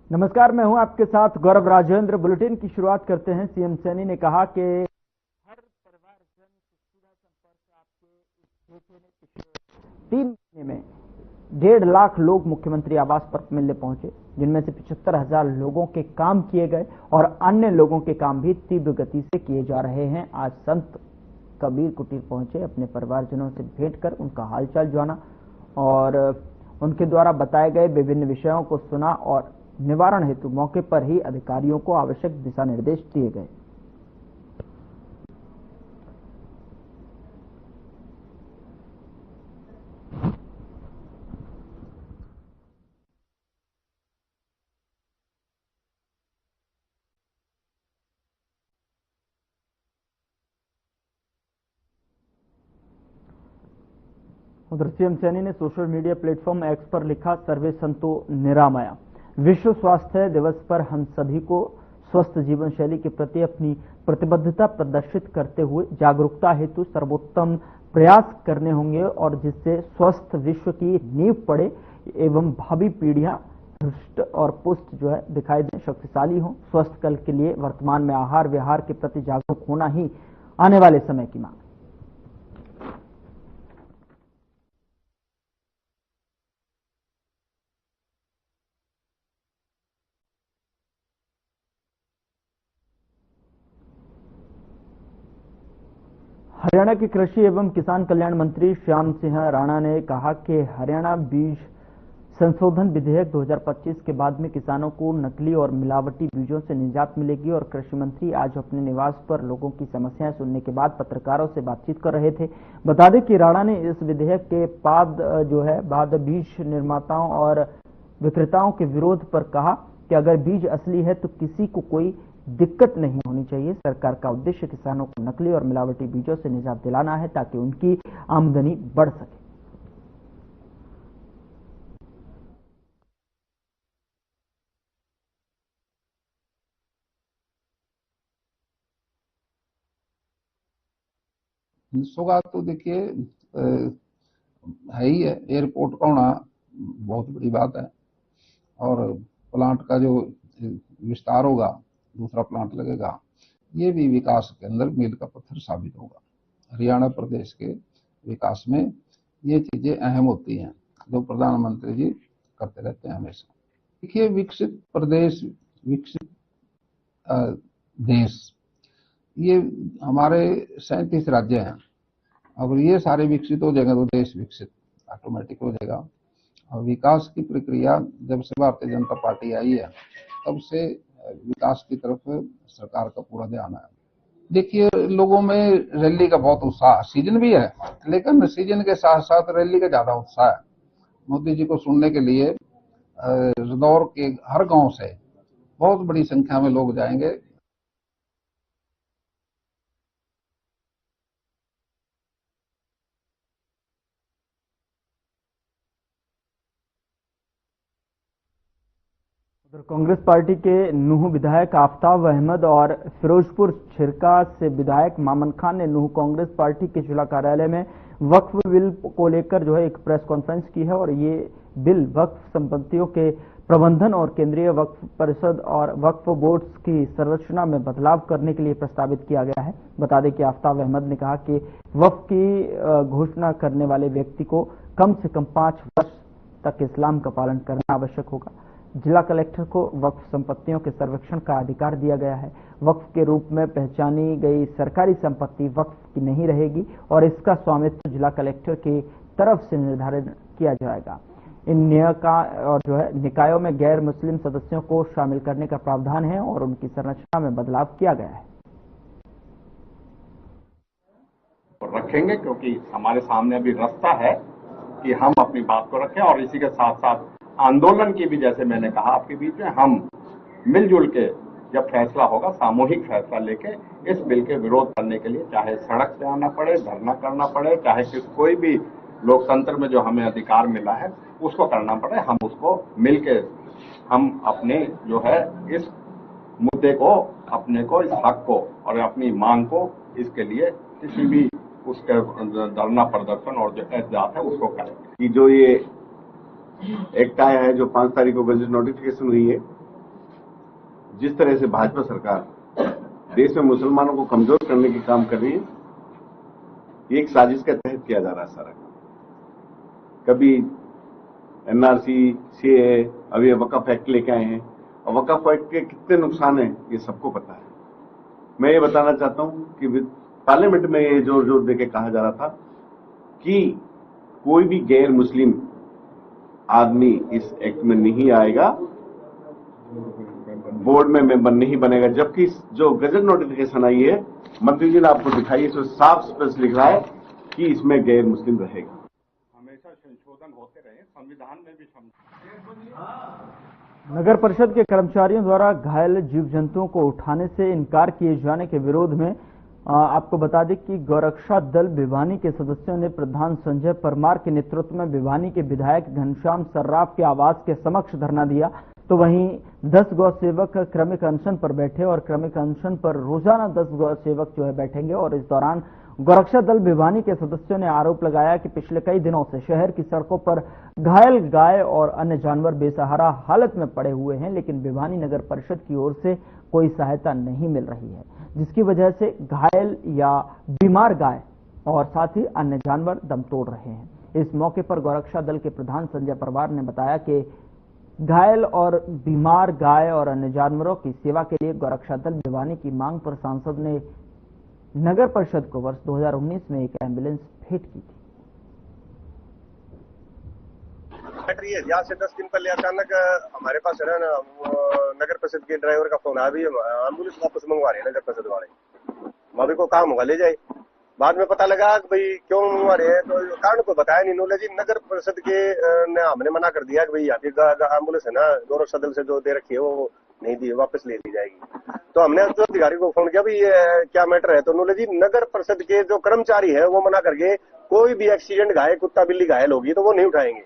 नमस्कार, मैं हूं आपके साथ गौरव राजेंद्र। बुलेटिन की शुरुआत करते हैं। सीएम सैनी ने कहा कि हर परिवारजन से सीधा संपर्क आपके इस बेटे ने पिछले 3 महीने में 1.5 लाख लोग मुख्यमंत्री आवास पर मिलने पहुंचे, जिनमें से 75,000 लोगों के काम किए गए और अन्य लोगों के काम भी तीव्र गति से किए जा रहे हैं। आज संत कबीर कुटीर पहुंचे, अपने परिवारजनों से भेंट कर उनका हालचाल जाना और उनके द्वारा बताए गए विभिन्न विषयों को सुना और निवारण हेतु मौके पर ही अधिकारियों को आवश्यक दिशा निर्देश दिए गए। उधर सीएम सैनी ने सोशल मीडिया प्लेटफॉर्म एक्स पर लिखा, सर्वे संतो निरामया। विश्व स्वास्थ्य दिवस पर हम सभी को स्वस्थ जीवन शैली के प्रति अपनी प्रतिबद्धता प्रदर्शित करते हुए जागरूकता हेतु सर्वोत्तम प्रयास करने होंगे और जिससे स्वस्थ विश्व की नींव पड़े एवं भावी पीढ़ियां हृष्ट और पुष्ट दिखाई दें, शक्तिशाली हों। स्वस्थ कल के लिए वर्तमान में आहार विहार के प्रति जागरूक होना ही आने वाले समय की मांग है। हरियाणा के कृषि एवं किसान कल्याण मंत्री श्याम सिंह राणा ने कहा कि हरियाणा बीज संशोधन विधेयक 2025 के बाद में किसानों को नकली और मिलावटी बीजों से निजात मिलेगी। और कृषि मंत्री आज अपने निवास पर लोगों की समस्याएं सुनने के बाद पत्रकारों से बातचीत कर रहे थे। बता दें कि राणा ने इस विधेयक के बाद बीज निर्माताओं और विक्रेताओं के विरोध पर कहा कि अगर बीज असली है तो किसी को कोई दिक्कत नहीं होनी चाहिए। सरकार का उद्देश्य किसानों को नकली और मिलावटी बीजों से निजात दिलाना है ताकि उनकी आमदनी बढ़ सके। सौगात तो देखिए है ही है। एयरपोर्ट का होना बहुत बड़ी बात है और प्लांट का जो विस्तार होगा, दूसरा प्लांट लगेगा, ये भी विकास के अंदर मील का पत्थर साबित होगा। हरियाणा प्रदेश के विकास में ये चीजें अहम होती हैं जो प्रधानमंत्री जी करते रहते हैं हमेशा। देखिए, विकसित प्रदेश, विकसित देश, ये हमारे 37 राज्य हैं। अगर ये सारे विकसित हो जाएंगे तो देश विकसित ऑटोमेटिक हो जाएगा। और विकास की प्रक्रिया जब से भारतीय जनता पार्टी आई है तब से विकास की तरफ सरकार का पूरा ध्यान है। देखिए, लोगों में रैली का बहुत उत्साह, सीजन भी है लेकिन सीजन के साथ साथ रैली का ज्यादा उत्साह है। मोदी जी को सुनने के लिए रदौर के हर गांव से बहुत बड़ी संख्या में लोग जाएंगे। उधर कांग्रेस पार्टी के नूह विधायक आफताब अहमद और फिरोजपुर छिरका से विधायक मामन खान ने नूह कांग्रेस पार्टी के जिला कार्यालय में वक्फ बिल को लेकर एक प्रेस कॉन्फ्रेंस की है और ये बिल वक्फ संपत्तियों के प्रबंधन और केंद्रीय वक्फ परिषद और वक्फ बोर्ड्स की संरचना में बदलाव करने के लिए प्रस्तावित किया गया है। बता दें कि आफताब अहमद ने कहा कि वक्फ की घोषणा करने वाले व्यक्ति को कम से कम 5 वर्ष तक इस्लाम का पालन करना आवश्यक होगा। जिला कलेक्टर को वक्फ संपत्तियों के सर्वेक्षण का अधिकार दिया गया है। वक्फ के रूप में पहचानी गई सरकारी संपत्ति वक्फ की नहीं रहेगी और इसका स्वामित्व जिला कलेक्टर की तरफ से निर्धारित किया जाएगा। इन निकायों में गैर मुस्लिम सदस्यों को शामिल करने का प्रावधान है और उनकी संरचना में बदलाव किया गया है। रखेंगे क्योंकि हमारे सामने अभी रास्ता है कि हम अपनी बात को रखें और इसी के साथ साथ आंदोलन की भी, जैसे मैंने कहा आपके बीच में, हम मिलजुल के जब फैसला होगा, सामूहिक फैसला लेके इस बिल के विरोध करने के लिए चाहे सड़क पे आना पड़े, धरना करना पड़े, चाहे कोई भी लोकतंत्र में जो हमें अधिकार मिला है उसको करना पड़े, हम उसको मिलके हम अपने इस मुद्दे को, अपने को, इस हक को और अपनी मांग को, इसके लिए किसी भी उसके धरना प्रदर्शन और जो एहतियात है उसको करेंगे। कि जो ये एक्ट आया है, जो 5 तारीख को बजट नोटिफिकेशन हुई है, जिस तरह से भाजपा सरकार देश में मुसलमानों को कमजोर करने की काम कर रही है, ये एक साजिश के तहत किया जा रहा है सारा। कभी एनआरसी, सीए, अभी वक्फ एक्ट लेके आए हैं, और वक्फ एक्ट के कितने नुकसान हैं ये सबको पता है। मैं ये बताना चाहता हूं कि पार्लियामेंट में ये जोर जोर देके कहा जा रहा था कि कोई भी गैर मुस्लिम आदमी इस एक्ट में नहीं आएगा, बोर्ड में मेंबर नहीं बनेगा, जबकि जो गजट नोटिफिकेशन आई है, मंत्री जी ने आपको दिखाई, इसमें साफ स्पष्ट लिख रहा है कि इसमें गैर मुस्लिम रहेगा। हमेशा संशोधन होते रहे, संविधान में भी नगर परिषद के कर्मचारियों द्वारा घायल जीव जंतुओं को उठाने से इनकार किए जाने के विरोध में आपको बता दें कि गौरक्षा दल भिवानी के सदस्यों ने प्रधान संजय परमार के नेतृत्व में भिवानी के विधायक घनश्याम सर्राफ के आवास के समक्ष धरना दिया। तो वहीं 10 गौ सेवक क्रमिक अनशन पर बैठे और क्रमिक अनशन पर रोजाना 10 गौ सेवक जो है बैठेंगे। और इस दौरान गौरक्षा दल भिवानी के सदस्यों ने आरोप लगाया कि पिछले कई दिनों से शहर की सड़कों पर घायल गाय और अन्य जानवर बेसहारा हालत में पड़े हुए हैं, लेकिन भिवानी नगर परिषद की ओर से कोई सहायता नहीं मिल रही है, जिसकी वजह से घायल या बीमार गाय और साथ ही अन्य जानवर दम तोड़ रहे हैं। इस मौके पर गौरक्षा दल के प्रधान संजय परमार ने बताया कि घायल और बीमार गाय और अन्य जानवरों की सेवा के लिए गौरक्षा दल भिवानी की मांग पर सांसद ने नगर परिषद को वर्ष 2019 में एक एम्बुलेंस भेंट की थी। यहाँ से 10 दिन पहले अचानक हमारे पास है ना नगर परिषद के ड्राइवर का फोन आया, भी एम्बुलेंस वापस मंगवा रहे हैं नगर परिषद वाले, भाभी को काम होगा ले जाए। बाद में पता लगा कि भाई क्यों मंगवा रहे हैं, तो कारण को बताया नहीं नॉलेज। नगर परिषद के ने हमने मना कर दिया कि भाई यहाँ की एम्बुलेंस है ना गौरक्षा दल से जो दे रखी है वो नहीं दी, वापस ले ली जाएगी। तो हमने अधिकारी को फोन किया भाई क्या मैटर है, तो नॉलेज नगर परिषद के जो कर्मचारी है वो मना करके कोई भी एक्सीडेंट घायल कुत्ता बिल्ली घायल होगी तो वो नहीं उठाएंगे।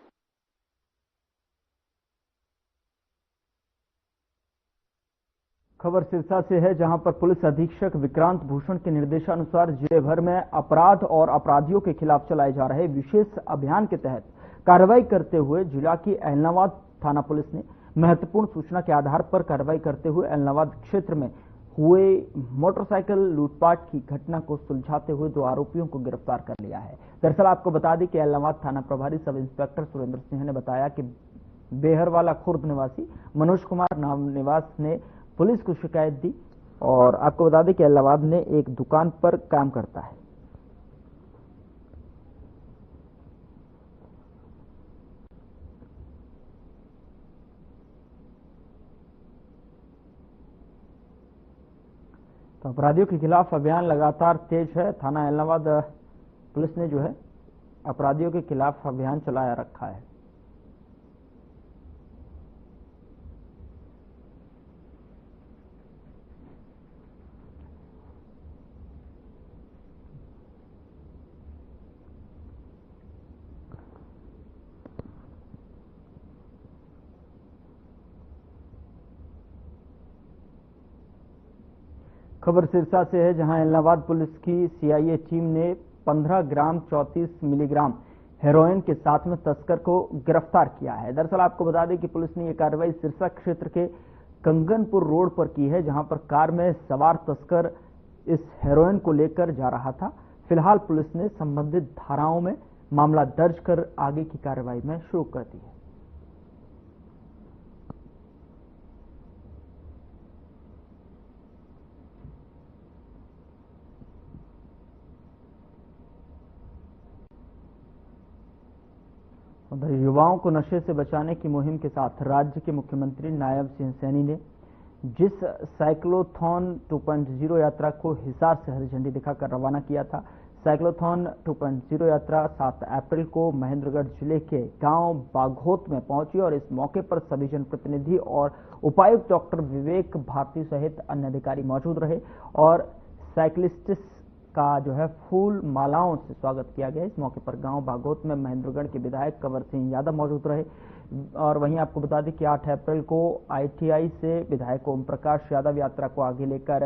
खबर सिरसा से है, जहां पर पुलिस अधीक्षक विक्रांत भूषण के निर्देशानुसार जिले भर में अपराध और अपराधियों के खिलाफ चलाए जा रहे विशेष अभियान के तहत कार्रवाई करते हुए जिला की एलनाबाद थाना पुलिस ने महत्वपूर्ण सूचना के आधार पर कार्रवाई करते हुए एलनाबाद क्षेत्र में हुए मोटरसाइकिल लूटपाट की घटना को सुलझाते हुए 2 आरोपियों को गिरफ्तार कर लिया है। दरअसल आपको बता दें कि एलनाबाद थाना प्रभारी सब इंस्पेक्टर सुरेंद्र सिंह ने बताया कि बेहरवाला खुर्द निवासी मनोज कुमार नाम निवास ने पुलिस को शिकायत दी। और आपको बता दें कि एलनाबाद ने एक दुकान पर काम करता है। तो अपराधियों के खिलाफ अभियान लगातार तेज है। थाना एलनाबाद पुलिस ने जो है अपराधियों के खिलाफ अभियान चलाया रखा है। खबर सिरसा से है, जहां एलनाबाद पुलिस की सीआईए टीम ने 15 ग्राम 34 मिलीग्राम हेरोइन के साथ में तस्कर को गिरफ्तार किया है। दरअसल आपको बता दें कि पुलिस ने यह कार्रवाई सिरसा क्षेत्र के कंगनपुर रोड पर की है, जहां पर कार में सवार तस्कर इस हेरोइन को लेकर जा रहा था। फिलहाल पुलिस ने संबंधित धाराओं में मामला दर्ज कर आगे की कार्रवाई में शुरू कर दी है। उधर युवाओं को नशे से बचाने की मुहिम के साथ राज्य के मुख्यमंत्री नायब सिंह सैनी ने जिस साइक्लोथॉन 2.0 यात्रा को हिसार से हरी झंडी दिखाकर रवाना किया था, साइक्लोथॉन 2.0 यात्रा 7 अप्रैल को महेंद्रगढ़ जिले के गांव बाघोत में पहुंची और इस मौके पर सभी जनप्रतिनिधि और उपायुक्त डॉक्टर विवेक भारती सहित अन्य अधिकारी मौजूद रहे और साइक्लिस्ट्स का जो है फूल मालाओं से स्वागत किया गया। इस मौके पर गांव बाघोत में महेंद्रगढ़ के विधायक कंवर सिंह यादव मौजूद रहे। और वहीं आपको बता दें कि 8 अप्रैल को आईटीआई से विधायक ओम प्रकाश यादव यात्रा को आगे लेकर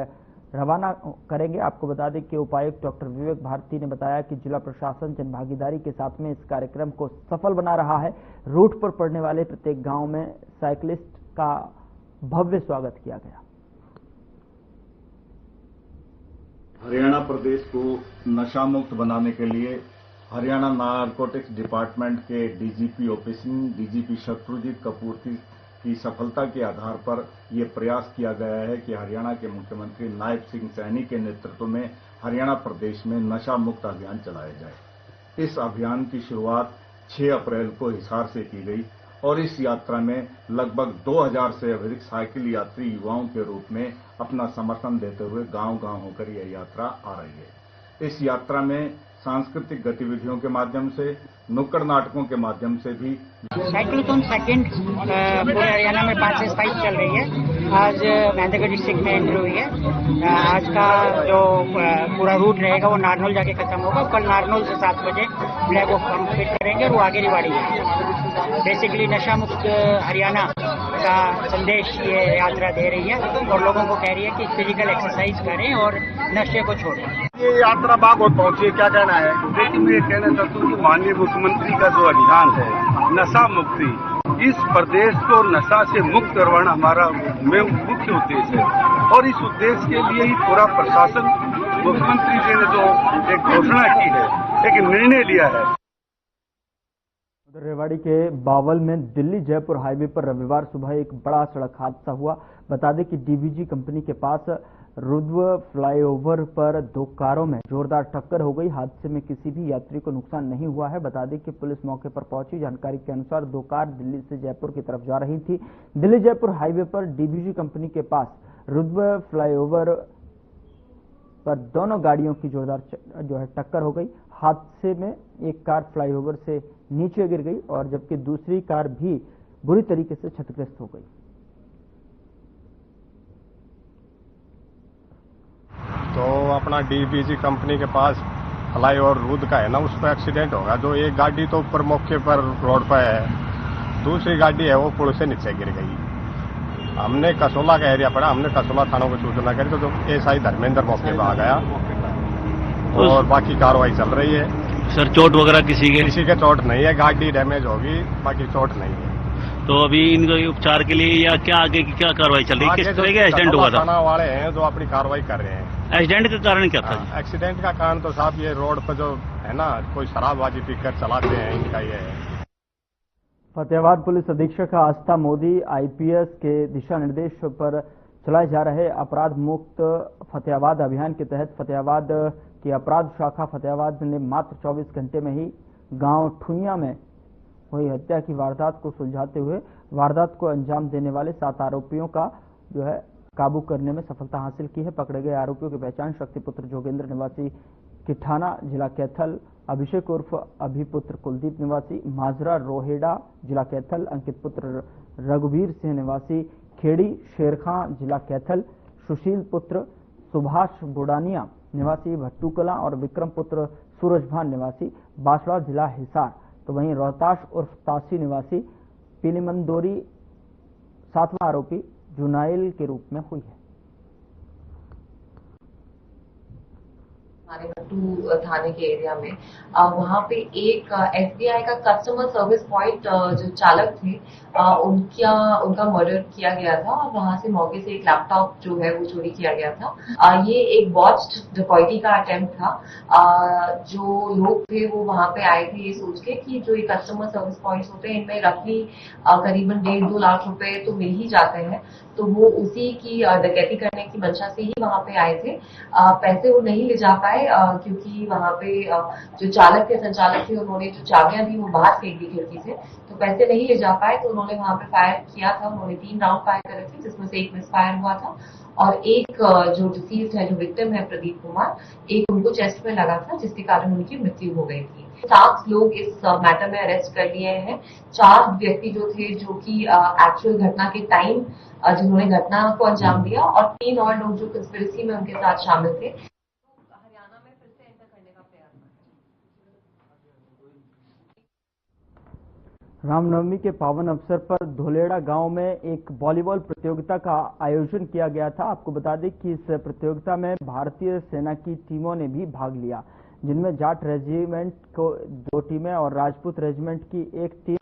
रवाना करेंगे। आपको बता दें कि उपायुक्त डॉक्टर विवेक भारती ने बताया कि जिला प्रशासन जन भागीदारी के साथ में इस कार्यक्रम को सफल बना रहा है। रूट पर पड़ने वाले प्रत्येक गांव में साइकिलिस्ट का भव्य स्वागत किया गया। हरियाणा प्रदेश को नशा मुक्त बनाने के लिए हरियाणा नारकोटिक्स डिपार्टमेंट के DGP operation DGP Shatrujeet Kapoor की सफलता के आधार पर यह प्रयास किया गया है कि हरियाणा के मुख्यमंत्री नायब सिंह सैनी के नेतृत्व में हरियाणा प्रदेश में नशा मुक्त अभियान चलाया जाए। इस अभियान की शुरुआत 6 अप्रैल को हिसार से की गई और इस यात्रा में लगभग 2000 से अधिक साइकिल यात्री युवाओं के रूप में अपना समर्थन देते हुए गांव-गांव होकर यह यात्रा आ रही है। इस यात्रा में सांस्कृतिक गतिविधियों के माध्यम से, नुक्कड़ नाटकों के माध्यम से भी साइक्लोथॉन सेकंड पूरे हरियाणा में 5 से 27 चल रही है। आज महेंद्रगढ़ डिस्ट्रिक्ट में एंट्री हुई है। आज का जो पूरा रूट रहेगा वो नारनौल जाके खत्म होगा। कल नारनौल से 7 बजे ब्लैक ऑफ कंप्लीट करेंगे और वो आगे रिवाड़ी है। बेसिकली नशा मुक्त हरियाणा का संदेश ये यात्रा दे रही है और लोगों को कह रही है कि फिजिकल एक्सरसाइज करें और नशे को छोड़ें। ये यात्रा बागोत पहुंची है, क्या कहना है? लेकिन मैं कहना चाहता हूँ कि माननीय मुख्यमंत्री का जो अभियान है नशा मुक्ति, इस प्रदेश को नशा से मुक्त करवाना हमारा मुख्य उद्देश्य है और इस उद्देश्य के लिए ही पूरा प्रशासन, मुख्यमंत्री जी ने जो एक घोषणा की है, एक निर्णय लिया है। रेवाड़ी के बावल में दिल्ली जयपुर हाईवे पर रविवार सुबह एक बड़ा सड़क हादसा हुआ। बता दें कि डीवीजी कंपनी के पास रुद्व फ्लाईओवर पर 2 कारों में जोरदार टक्कर हो गई। हादसे में किसी भी यात्री को नुकसान नहीं हुआ है। बता दें कि पुलिस मौके पर पहुंची। जानकारी के अनुसार 2 कार दिल्ली से जयपुर की तरफ जा रही थी। दिल्ली जयपुर हाईवे पर डीवीजी कंपनी के पास रुद्व फ्लाईओवर पर दोनों गाड़ियों की जोरदार टक्कर हो गई। हादसे में एक कार फ्लाईओवर से नीचे गिर गई और जबकि दूसरी कार भी बुरी तरीके से क्षतिग्रस्त हो गई। तो अपना डीवीजी कंपनी के पास फ्लाईओवर रूद का है ना, उस पर एक्सीडेंट होगा। जो एक गाड़ी तो ऊपर मौके पर रोड पर है, दूसरी गाड़ी है वो पुल से नीचे गिर गई। हमने कसोला का एरिया पड़ा, हमने कसोला थानों को सूचना करी तो जो एसआई धर्मेंद्र मौके पर आ गया और बाकी कार्रवाई चल रही है। सर चोट वगैरह किसी के चोट नहीं है, गाड़ी डैमेज होगी, बाकी चोट नहीं है। तो अभी इनका उपचार के लिए या क्या आगे की क्या कार्रवाई चल रही है? किस तरह का एक्सीडेंट हुआ था? थाना वाले हैं जो अपनी कार्रवाई कर रहे हैं। एक्सीडेंट का कारण क्या था? एक्सीडेंट का कारण तो साहब ये रोड पर जो है ना, कोई शराबबाजी पीकर चलाते हैं, इनका ये है। फतेहाबाद पुलिस अधीक्षक आस्था मोदी आईपीएस के दिशा निर्देश पर चलाए जा रहे अपराध मुक्त फतेहाबाद अभियान के तहत फतेहाबाद की अपराध शाखा फतेहाबाद ने मात्र 24 घंटे में ही गांव ठुइया में हुई हत्या की वारदात को सुलझाते हुए वारदात को अंजाम देने वाले 7 आरोपियों का काबू करने में सफलता हासिल की है। पकड़े गए आरोपियों की पहचान शक्तिपुत्र जोगेंद्र निवासी किठाना जिला कैथल, अभिषेक उर्फ अभिपुत्र कुलदीप निवासी माजरा रोहेडा जिला कैथल, अंकित पुत्र रघुवीर सिंह निवासी खेड़ी शेरखां जिला कैथल, सुशील पुत्र सुभाष बुडानिया निवासी भट्टूकला और विक्रम पुत्र सूरजभान निवासी बासड़ा जिला हिसार। तो वहीं रोहताश उर्फ तासी निवासी पीलीमंदोरी 7वां आरोपी जुनाइल के रूप में हुई है। हमारे भट्टू थाने के एरिया में वहाँ पे एक एसबीआई का कस्टमर सर्विस पॉइंट जो चालक थे उनका मर्डर किया गया था और वहां से मौके से एक लैपटॉप जो है वो चोरी किया गया था। ये एक बॉच्ड डकैती का अटेम्प्ट था। जो लोग थे वो वहां पे आए थे ये सोच के कि जो ये कस्टमर सर्विस पॉइंट्स होते हैं इनमें रफली करीबन 1.5-2 लाख रुपए तो मिल ही जाते हैं, तो वो उसी की डकैती करने की मंशा से ही वहां पे आए थे। पैसे वो नहीं ले जा पाए क्योंकि वहां पे जो चालक थे, संचालक थे, उन्होंने जो चाबियां थी वो बाहर फेंक दी खिड़की से, तो पैसे नहीं ले जा पाए। तो उन्होंने वहां पे फायर किया था। उन्होंने 3 राउंड फायर करे थे जिसमें से एक मिसफायर हुआ था और एक जो डिसीज्ड है, जो विक्टिम है प्रदीप कुमार, एक उनको चेस्ट में लगा था जिसके कारण उनकी मृत्यु हो गई थी। 7 लोग इस मैटर में अरेस्ट कर लिए हैं। 4 व्यक्ति जो थे जो कि एक्चुअल घटना के टाइम जिन्होंने घटना को अंजाम दिया और 3 और लोग जो कंस्पिरेसी में उनके साथ शामिल थे। हरियाणा में फिर से एंटर करने का प्रयास। रामनवमी के पावन अवसर पर धोलेड़ा गांव में एक वॉलीबॉल प्रतियोगिता का आयोजन किया गया था। आपको बता दें कि इस प्रतियोगिता में भारतीय सेना की टीमों ने भी भाग लिया, जिनमें जाट रेजिमेंट को 2 टीमें और राजपूत रेजिमेंट की 1 टीम,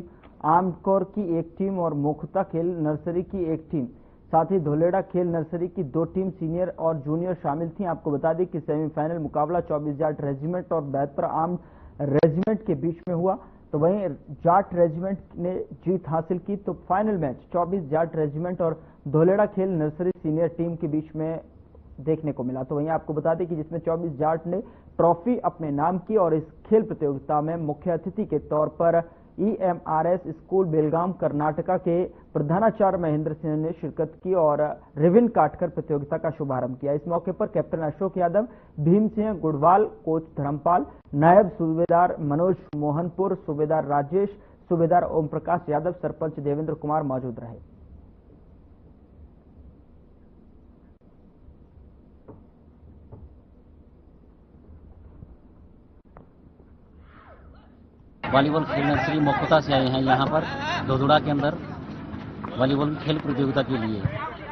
आर्म्ड कोर की 1 टीम और मोखुता खेल नर्सरी की 1 टीम साथ ही धोलेड़ा खेल नर्सरी की 2 टीम सीनियर और जूनियर शामिल थी। आपको बता दें कि सेमीफाइनल मुकाबला 24 जाट रेजिमेंट और बैतपुर आर्म रेजिमेंट के बीच में हुआ, तो वहीं जाट रेजिमेंट ने जीत हासिल की। तो फाइनल मैच 24 जाट रेजिमेंट और धोलेड़ा खेल नर्सरी सीनियर टीम के बीच में देखने को मिला। तो वहीं आपको बता दें कि जिसमें 24 जाट ने ट्रॉफी अपने नाम की और इस खेल प्रतियोगिता में मुख्य अतिथि के तौर पर EMRS स्कूल बेलगाम कर्नाटका के प्रधानाचार्य महेंद्र सिंह ने शिरकत की और रिबन काटकर प्रतियोगिता का शुभारंभ किया। इस मौके पर कैप्टन अशोक यादव, भीम सिंह गुड़वाल, कोच धर्मपाल, नायब सूबेदार मनोज मोहनपुर, सूबेदार राजेश, सूबेदार ओम प्रकाश यादव, सरपंच देवेंद्र कुमार मौजूद रहे। वॉलीबॉल खेल नर्सरी मोकोता से आए हैं यहाँ पर धोधुड़ा के अंदर वॉलीबॉल खेल प्रतियोगिता के लिए,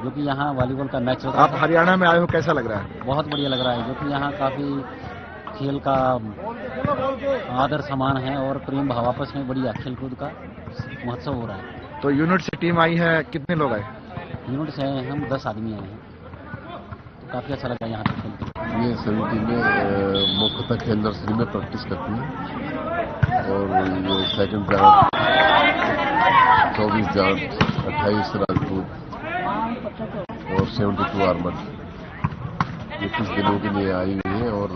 जो कि यहाँ वॉलीबॉल का मैच होता है। आप हरियाणा में आए हो, कैसा लग रहा है? बहुत बढ़िया लग रहा है, जो कि यहाँ काफी खेल का आदर सम्मान है और प्रेम भाव आपस में बढ़िया खेलकूद का महोत्सव हो रहा है। तो यूनिट से टीम आई है, कितने लोग आए? यूनिट से हम 10 आदमी आए हैं, तो काफी अच्छा लगा यहाँ पर खेल। ये सभी टीमें मोकोता खेल नर्सरी में प्रैक्टिस करती हैं और ये सेकंड जाट 24 जाट 28 राजपूत और 72 आर्मर ये कुछ दिनों के लिए आई हुई है और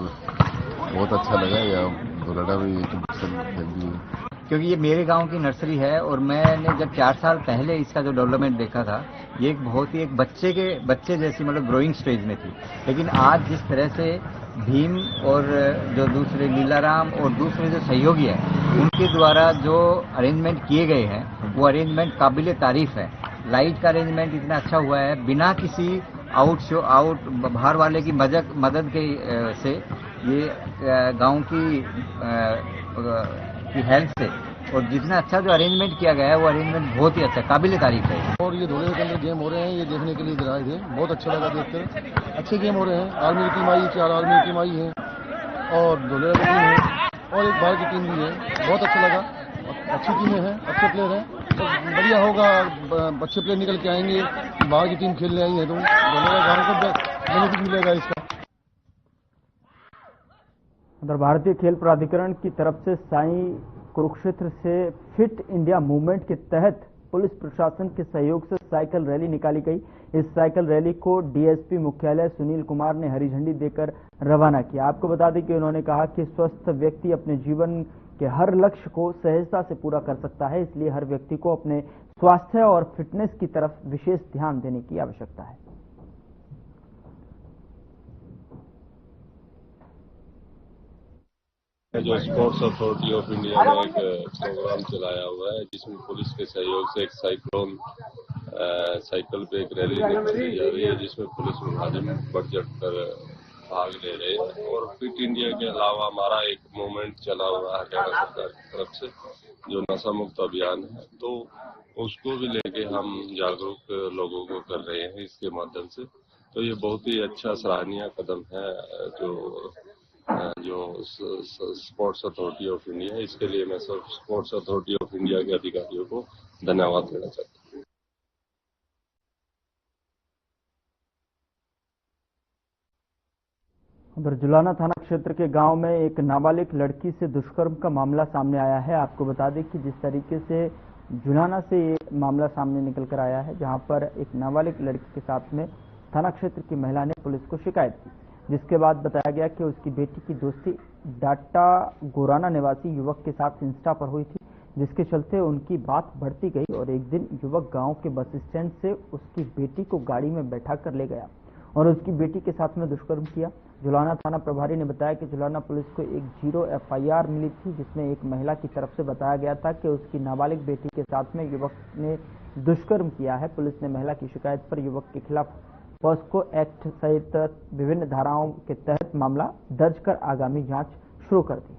बहुत अच्छा लगा। यहाँ धोलेड़ा में ये खेलती है क्योंकि ये मेरे गांव की नर्सरी है और मैंने जब 4 साल पहले इसका जो डेवलपमेंट देखा था, ये एक बहुत ही एक बच्चे जैसी मतलब ग्रोइंग स्टेज में थी, लेकिन आज जिस तरह से भीम और जो दूसरे लीलाराम और दूसरे जो सहयोगी हैं उनके द्वारा जो अरेंजमेंट किए गए हैं वो अरेंजमेंट काबिले तारीफ है। लाइट का अरेंजमेंट इतना अच्छा हुआ है, बिना किसी आउट बाहर वाले की मदद के से ये गांव की हेल्प से और जितना अच्छा जो अरेंजमेंट किया गया है वो अरेंजमेंट बहुत ही अच्छा काबिले तारीफ है। और ये धोलेड़ा के अंदर गेम हो रहे हैं, ये देखने के लिए इधर आए थे, बहुत अच्छा लगा देखकर। अच्छे गेम हो रहे हैं, आर्मी की टीम आई, 4 आर्मी की टीम आई है और धोलेड़ा की टीम है और एक बाहर की टीम भी है। बहुत अच्छा लगा, अच्छी टीमें हैं, अच्छे प्लेयर हैं, तो बढ़िया होगा, अच्छे प्लेयर निकल के आएंगे। बाहर की टीम खेलने आई है तो धोलेड़ा गाँव को बेनिफिट मिलेगा इसका। उधर भारतीय खेल प्राधिकरण की तरफ से साई कुरुक्षेत्र से फिट इंडिया मूवमेंट के तहत पुलिस प्रशासन के सहयोग से साइकिल रैली निकाली गई। इस साइकिल रैली को डीएसपी मुख्यालय सुनील कुमार ने हरी झंडी देकर रवाना किया। आपको बता दें कि उन्होंने कहा कि स्वस्थ व्यक्ति अपने जीवन के हर लक्ष्य को सहजता से पूरा कर सकता है, इसलिए हर व्यक्ति को अपने स्वास्थ्य और फिटनेस की तरफ विशेष ध्यान देने की आवश्यकता है। जो स्पोर्ट्स अथॉरिटी ऑफ इंडिया ने एक प्रोग्राम चलाया हुआ है जिसमें पुलिस के सहयोग से एक साइकिल पे एक रैली निकाली जा रही है, जिसमें पुलिस मुलाजिम बढ़ चढ़ कर भाग ले रहे हैं। और फिट इंडिया के अलावा हमारा एक मूवमेंट चला हुआ है हरियाणा सरकार की तरफ से जो नशा मुक्त अभियान है, तो उसको भी लेके हम जागरूक लोगों को कर रहे हैं इसके माध्यम से। तो ये बहुत ही अच्छा सराहनीय कदम है जो स्पोर्ट्स अथॉरिटी ऑफ इंडिया है। इसके लिए मैं सब स्पोर्ट्स अथॉरिटी ऑफ इंडिया के अधिकारियों को धन्यवाद देना चाहता हूँ। उधर जुलाना थाना क्षेत्र के गांव में एक नाबालिग लड़की से दुष्कर्म का मामला सामने आया है। आपको बता दें कि जिस तरीके से जुलाना से ये मामला सामने निकल कर आया है, जहां पर एक नाबालिग लड़की के साथ में थाना क्षेत्र की महिला ने पुलिस को शिकायत की, जिसके बाद बताया गया कि उसकी बेटी की दोस्ती डाटा गोराना निवासी युवक के साथ इंस्टा पर हुई थी, जिसके चलते उनकी बात बढ़ती गई और एक दिन युवक गांव के बस स्टैंड से उसकी बेटी को गाड़ी में बैठा कर ले गया और उसकी बेटी के साथ में दुष्कर्म किया। जुलाना थाना प्रभारी ने बताया कि जुलाना पुलिस को एक 0 FIR मिली थी, जिसमें एक महिला की तरफ से बताया गया था कि उसकी नाबालिग बेटी के साथ में युवक ने दुष्कर्म किया है। पुलिस ने महिला की शिकायत पर युवक के खिलाफ पॉस्को एक्ट सहित विभिन्न धाराओं के तहत मामला दर्ज कर आगामी जांच शुरू कर दी।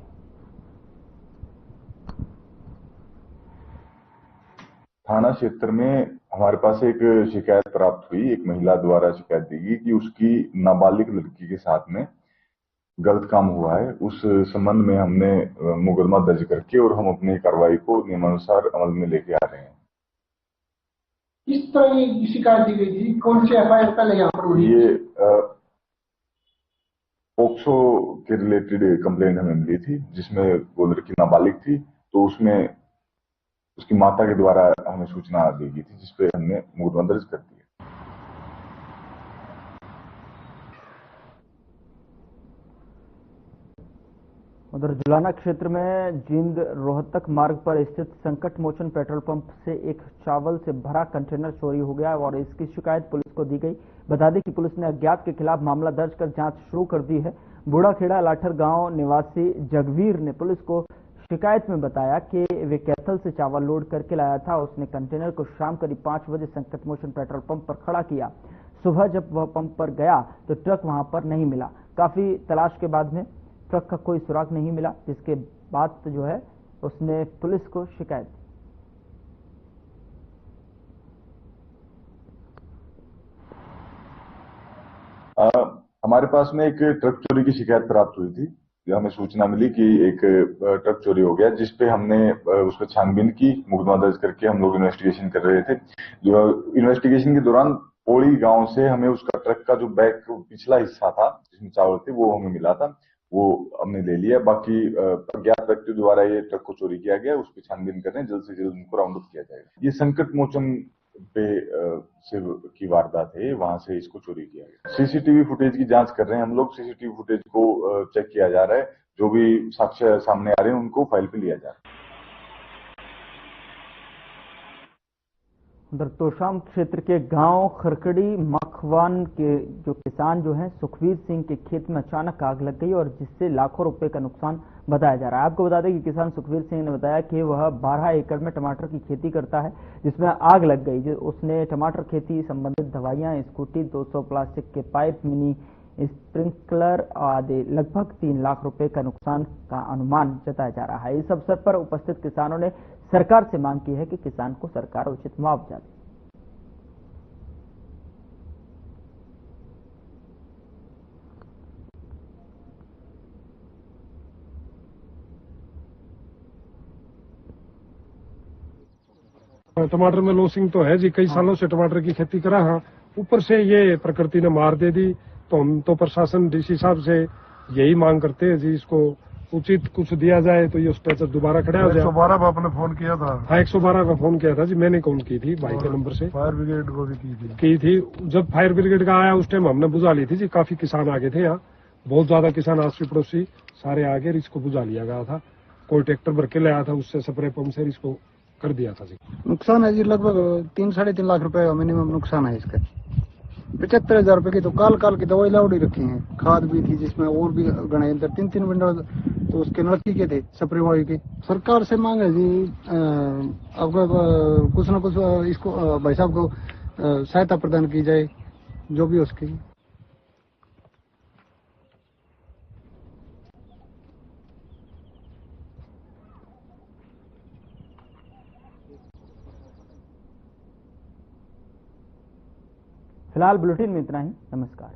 थाना क्षेत्र में हमारे पास एक शिकायत प्राप्त हुई। एक महिला द्वारा शिकायत दी गई कि उसकी नाबालिग लड़की के साथ में गलत काम हुआ है। उस संबंध में हमने मुकदमा दर्ज करके और हम अपनी कार्रवाई को नियमानुसार अमल में लेके आ रहे हैं। किस तरह की शिकायत दी गई थी? कौन सी एफआईआर पहले यहाँ पर हुई? ये पोक्सो के रिलेटेड कंप्लेंट हमें मिली थी, जिसमें वो लड़की नाबालिग थी, तो उसमें उसकी माता के द्वारा हमें सूचना दी गई थी, जिसपे हमने मुकदमा दर्ज कर दिया। उधर जुलाना क्षेत्र में जींद रोहतक मार्ग पर स्थित संकट मोचन पेट्रोल पंप से एक चावल से भरा कंटेनर चोरी हो गया और इसकी शिकायत पुलिस को दी गई। बता दें कि पुलिस ने अज्ञात के खिलाफ मामला दर्ज कर जांच शुरू कर दी है। बूढ़ाखेड़ा लाठर गांव निवासी जगवीर ने पुलिस को शिकायत में बताया कि वे कैथल से चावल लोड करके लाया था। उसने कंटेनर को शाम करीब 5 बजे संकट मोचन पेट्रोल पंप पर खड़ा किया। सुबह जब वह पंप पर गया तो ट्रक वहां पर नहीं मिला। काफी तलाश के बाद में ट्रक का कोई सुराग नहीं मिला, जिसके बाद जो है उसने पुलिस को शिकायत दी। हमारे पास में एक ट्रक चोरी की शिकायत प्राप्त हुई थी। हमें सूचना मिली कि एक ट्रक चोरी हो गया, जिसपे हमने उस पर छानबीन की, मुकदमा दर्ज करके हम लोग इन्वेस्टिगेशन कर रहे थे। जो इन्वेस्टिगेशन के दौरान पोड़ी गांव से हमें उसका ट्रक का जो बैक पिछला हिस्सा था जिसमें चावल थे वो हमें मिला था, वो हमने ले लिया। बाकी अज्ञात व्यक्ति द्वारा ये ट्रक को चोरी किया गया, उस पर छानबीन कर रहे हैं, जल्द से जल्द उनको राउंड अप किया जाएगा। ये संकट मोचन पे से की वारदात है, वहां से इसको चोरी किया गया। सीसीटीवी फुटेज की जांच कर रहे हैं हम लोग। सीसीटीवी फुटेज को चेक किया जा रहा है, जो भी साक्ष्य सामने आ रहे हैं उनको फाइल पे लिया जा रहा है। उधर तोशाम क्षेत्र के गांव खरकड़ी मखवान के जो किसान जो हैं सुखवीर सिंह के खेत में अचानक आग लग गई और जिससे लाखों रुपए का नुकसान बताया जा रहा है। आपको बता दें कि किसान सुखवीर सिंह ने बताया कि वह 12 एकड़ में टमाटर की खेती करता है, जिसमें आग लग गई। उसने टमाटर खेती संबंधित दवाइयां, स्कूटी, 200 प्लास्टिक के पाइप, मिनी स्प्रिंकलर आदि लगभग 3 लाख रुपए का नुकसान का अनुमान जताया जा रहा है। इस अवसर पर उपस्थित किसानों ने सरकार से मांग की है कि किसान को सरकार उचित मुआवजा दे। टमाटर में लॉसिंग तो है जी, कई सालों से टमाटर की खेती करा। हाँ, ऊपर से ये प्रकृति ने मार दे दी, तो हम तो प्रशासन डीसी साहब से यही मांग करते हैं जी, इसको उचित कुछ दिया जाए तो ये उस पर दोबारा खड़ा हो जाए। 112 पर आपने फोन किया था? हाँ, 112 का फोन किया था जी, मैंने कॉल की थी भाई के नंबर से। फायर ब्रिगेड को भी की थी। जब फायर ब्रिगेड का आया उस टाइम हमने बुझा ली थी जी। काफी किसान आगे थे यहाँ, बहुत ज्यादा किसान आसी पड़ोसी सारे आगे, इसको बुझा लिया गया था। कोई ट्रैक्टर भर के लाया था, उससे स्प्रे पंप से इसको कर दिया था जी। नुकसान है जी लगभग 3-3.5 लाख रुपए मिनिमम नुकसान है इसका। 75,000 रुपए की तो काल की दवाई लाउडी रखी है, खाद भी थी जिसमें और भी गणे अंदर 3 विंडो तो उसके नलकी के थे स्प्रे वाली के। सरकार से मांग है जी आपको कुछ न कुछ इसको भाई साहब को सहायता प्रदान की जाए, जो भी उसकी। फिलहाल बुलेटिन में इतना ही। नमस्कार।